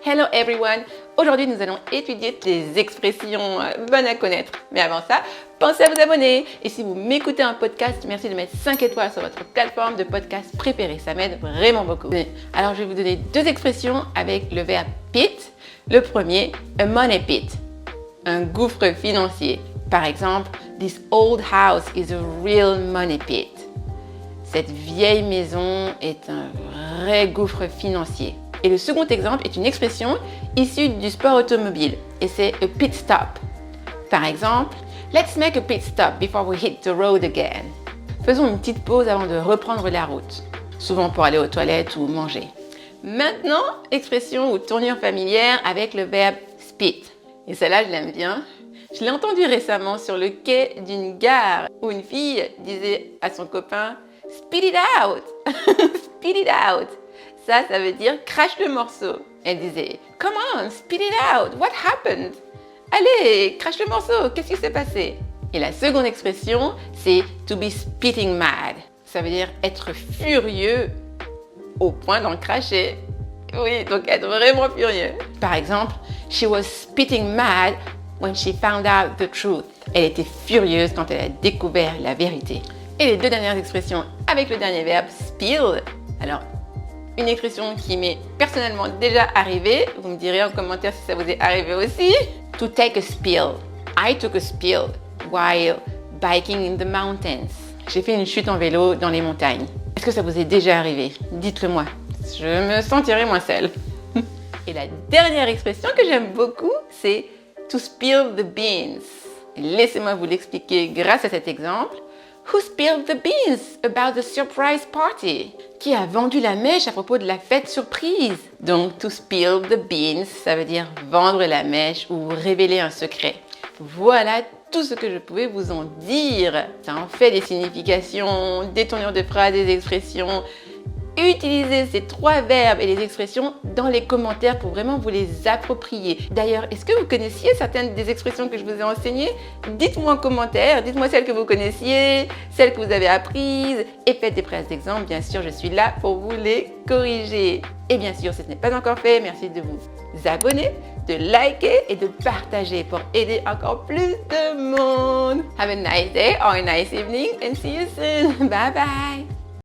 Hello everyone! Aujourd'hui, nous allons étudier des expressions bonnes à connaître. Mais avant ça, pensez à vous abonner. Et si vous m'écoutez un podcast, merci de mettre 5 étoiles sur votre plateforme de podcast préférée. Ça m'aide vraiment beaucoup. Alors, je vais vous donner deux expressions avec le verbe pit. Le premier, a money pit, un gouffre financier. Par exemple, this old house is a real money pit. Cette vieille maison est un vrai gouffre financier. Et le second exemple est une expression issue du sport automobile et c'est a pit stop. Par exemple, let's make a pit stop before we hit the road again. Faisons une petite pause avant de reprendre la route, souvent pour aller aux toilettes ou manger. Maintenant, expression ou tournure familière avec le verbe spit. Et celle-là, je l'aime bien. Je l'ai entendue récemment sur le quai d'une gare où une fille disait à son copain « Spit it out !» Spit it out. Ça veut dire « crache le morceau ». Elle disait « Come on, spit it out, what happened ?» Allez, crache le morceau, qu'est-ce qui s'est passé? Et la seconde expression, c'est « to be spitting mad ». Ça veut dire être furieux au point d'en cracher. Oui, donc être vraiment furieux. Par exemple, « She was spitting mad when she found out the truth ». Elle était furieuse quand elle a découvert la vérité. Et les deux dernières expressions avec le dernier verbe « spill ». Alors, une expression qui m'est personnellement déjà arrivée. Vous me direz en commentaire si ça vous est arrivé aussi. To take a spill. I took a spill while biking in the mountains. J'ai fait une chute en vélo dans les montagnes. Est-ce que ça vous est déjà arrivé? Dites-le moi. Je me sentirai moins seule. Et la dernière expression que j'aime beaucoup, c'est to spill the beans. Laissez-moi vous l'expliquer grâce à cet exemple. Who spilled the beans about the surprise party? Qui a vendu la mèche à propos de la fête surprise? Donc, to spill the beans, ça veut dire vendre la mèche ou révéler un secret. Voilà tout ce que je pouvais vous en dire. Ça en fait des significations, des tournures de phrases, des expressions. Utilisez ces trois verbes et les expressions dans les commentaires pour vraiment vous les approprier. D'ailleurs, est-ce que vous connaissiez certaines des expressions que je vous ai enseignées? Dites-moi en commentaire, dites-moi celles que vous connaissiez, celles que vous avez apprises et faites des phrases d'exemple. Bien sûr, je suis là pour vous les corriger. Et bien sûr, si ce n'est pas encore fait, merci de vous abonner, de liker et de partager pour aider encore plus de monde. Have a nice day or a nice evening and see you soon. Bye bye.